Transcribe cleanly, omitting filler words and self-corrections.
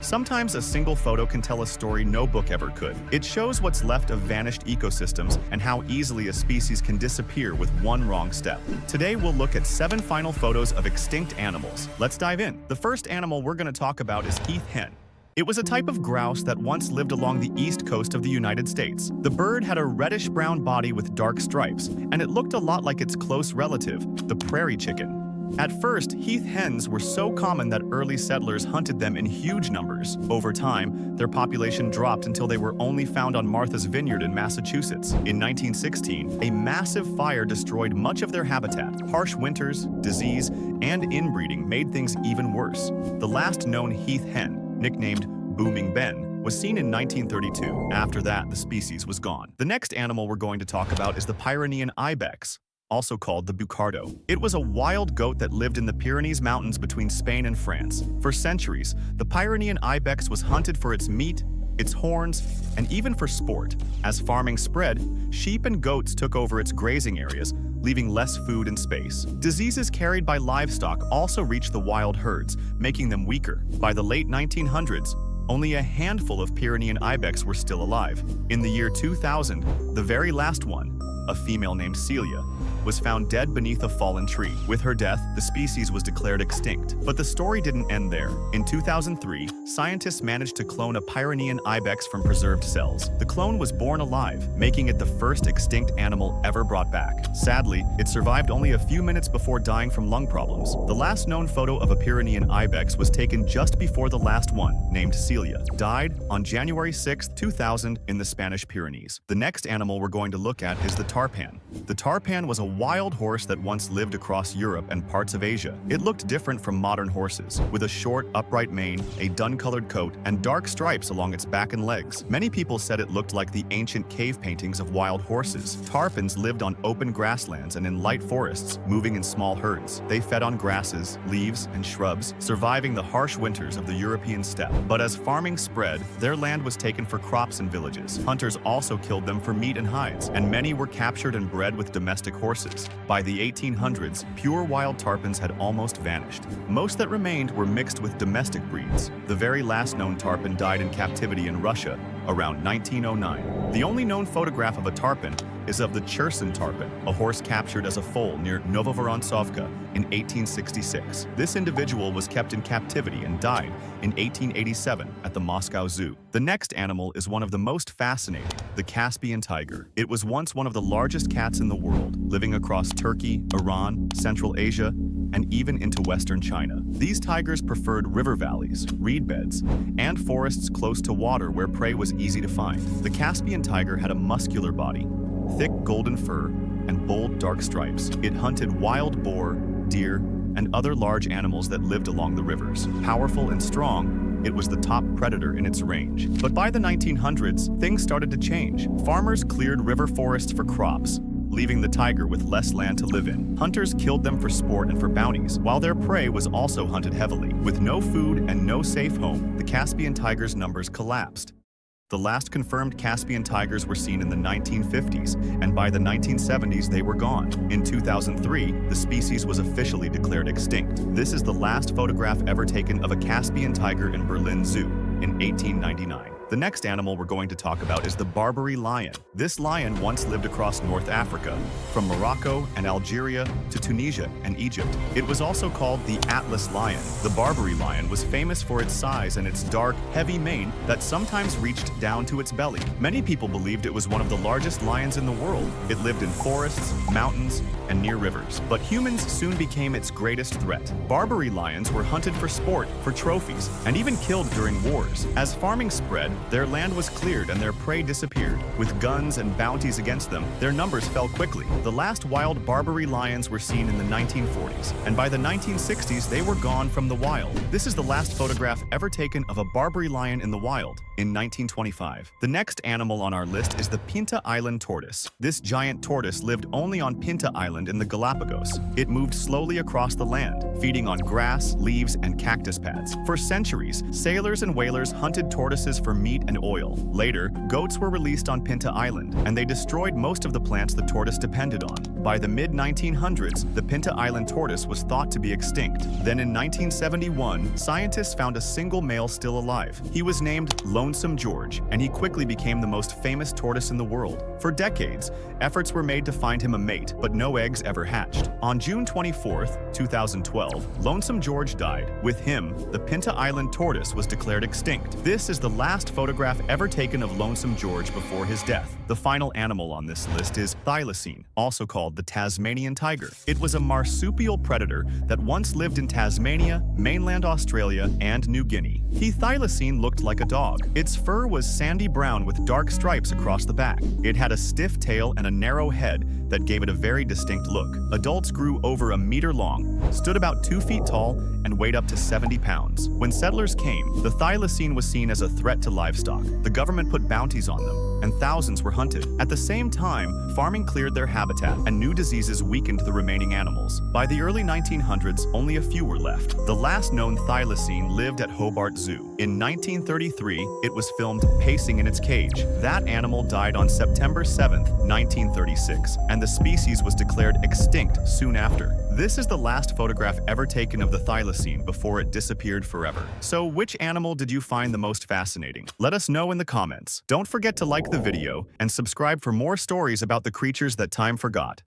Sometimes a single photo can tell a story no book ever could. It shows what's left of vanished ecosystems and how easily a species can disappear with one wrong step. Today we'll look at 7 final photos of extinct animals. Let's dive in. The first animal we're going to talk about is heath hen. It was a type of grouse that once lived along the east coast of the United States. The bird had a reddish-brown body with dark stripes, and it looked a lot like its close relative, the prairie chicken. At first, heath hens were so common that early settlers hunted them in huge numbers. Over time, their population dropped until they were only found on Martha's Vineyard in Massachusetts. In 1916, a massive fire destroyed much of their habitat. Harsh winters, disease, and inbreeding made things even worse. The last known heath hen, nicknamed Booming Ben, was seen in 1932. After that, the species was gone. The next animal we're going to talk about is the Pyrenean ibex, also called the bucardo. It was a wild goat that lived in the Pyrenees Mountains between Spain and France. For centuries, the Pyrenean ibex was hunted for its meat, its horns, and even for sport. As farming spread, sheep and goats took over its grazing areas, leaving less food and space. Diseases carried by livestock also reached the wild herds, making them weaker. By the late 1900s, only a handful of Pyrenean ibex were still alive. In the year 2000, the very last one, a female named Celia, was found dead beneath a fallen tree. With her death, the species was declared extinct. But the story didn't end there. In 2003, scientists managed to clone a Pyrenean ibex from preserved cells. The clone was born alive, making it the first extinct animal ever brought back. Sadly, it survived only a few minutes before dying from lung problems. The last known photo of a Pyrenean ibex was taken just before the last one, named Celia, died on January 6, 2000 in the Spanish Pyrenees. The next animal we're going to look at is the tarpan. The tarpan was a wild horse that once lived across Europe and parts of Asia. It looked different from modern horses, with a short, upright mane, a dun-colored coat, and dark stripes along its back and legs. Many people said it looked like the ancient cave paintings of wild horses. Tarpans lived on open grasslands and in light forests, moving in small herds. They fed on grasses, leaves, and shrubs, surviving the harsh winters of the European steppe. But as farming spread, their land was taken for crops and villages. Hunters also killed them for meat and hides, and many were captured and bred with domestic horses. By the 1800s, pure wild tarpans had almost vanished. Most that remained were mixed with domestic breeds. The very last known tarpan died in captivity in Russia around 1909. The only known photograph of a tarpan is of the Cherson tarpan, a horse captured as a foal near Novovorontsovka in 1866. This individual was kept in captivity and died in 1887 at the Moscow Zoo. The next animal is one of the most fascinating, the Caspian tiger. It was once one of the largest cats in the world, living across Turkey, Iran, Central Asia, and even into western China. These tigers preferred river valleys, reed beds, and forests close to water where prey was easy to find. The Caspian tiger had a muscular body, thick golden fur, and bold dark stripes. It hunted wild boar, deer, and other large animals that lived along the rivers. Powerful and strong, it was the top predator in its range. But by the 1900s, things started to change. Farmers cleared river forests for crops, leaving the tiger with less land to live in. Hunters killed them for sport and for bounties, while their prey was also hunted heavily. With no food and no safe home, the Caspian tiger's numbers collapsed. The last confirmed Caspian tigers were seen in the 1950s, and by the 1970s they were gone. In 2003, the species was officially declared extinct. This is the last photograph ever taken of a Caspian tiger in Berlin Zoo in 1899. The next animal we're going to talk about is the Barbary lion. This lion once lived across North Africa, from Morocco and Algeria to Tunisia and Egypt. It was also called the Atlas lion. The Barbary lion was famous for its size and its dark, heavy mane that sometimes reached down to its belly. Many people believed it was one of the largest lions in the world. It lived in forests, mountains, and near rivers. But humans soon became its greatest threat. Barbary lions were hunted for sport, for trophies, and even killed during wars. As farming spread, their land was cleared and their prey disappeared. With guns and bounties against them, their numbers fell quickly. The last wild Barbary lions were seen in the 1940s, and by the 1960s they were gone from the wild. This is the last photograph ever taken of a Barbary lion in the wild, in 1925. The next animal on our list is the Pinta Island tortoise. This giant tortoise lived only on Pinta Island in the Galapagos. It moved slowly across the land, feeding on grass, leaves, and cactus pads. For centuries, sailors and whalers hunted tortoises for meat meat and oil. Later, goats were released on Pinta Island, and they destroyed most of the plants the tortoise depended on. By the mid-1900s, the Pinta Island tortoise was thought to be extinct. Then in 1971, scientists found a single male still alive. He was named Lonesome George, and he quickly became the most famous tortoise in the world. For decades, efforts were made to find him a mate, but no eggs ever hatched. On June 24, 2012, Lonesome George died. With him, the Pinta Island tortoise was declared extinct. This is the last photograph ever taken of Lonesome George before his death. The final animal on this list is thylacine, also called the Tasmanian tiger. It was a marsupial predator that once lived in Tasmania, mainland Australia, and New Guinea. Thylacine looked like a dog. Its fur was sandy brown with dark stripes across the back. It had a stiff tail and a narrow head that gave it a very distinct look. Adults grew over 1 meter long, stood about 2 feet tall, and weighed up to 70 pounds. When settlers came, the thylacine was seen as a threat to livestock. The government put bounties on them, and thousands were hunted. At the same time, farming cleared their habitat, and new diseases weakened the remaining animals. By the early 1900s, only a few were left. The last known thylacine lived at Hobart Zoo. In 1933, it was filmed pacing in its cage. That animal died on September 7, 1936, and the species was declared extinct soon after. This is the last photograph ever taken of the thylacine before it disappeared forever. So which animal did you find the most fascinating? Let us know in the comments. Don't forget to like the video and subscribe for more stories about the creatures that time forgot.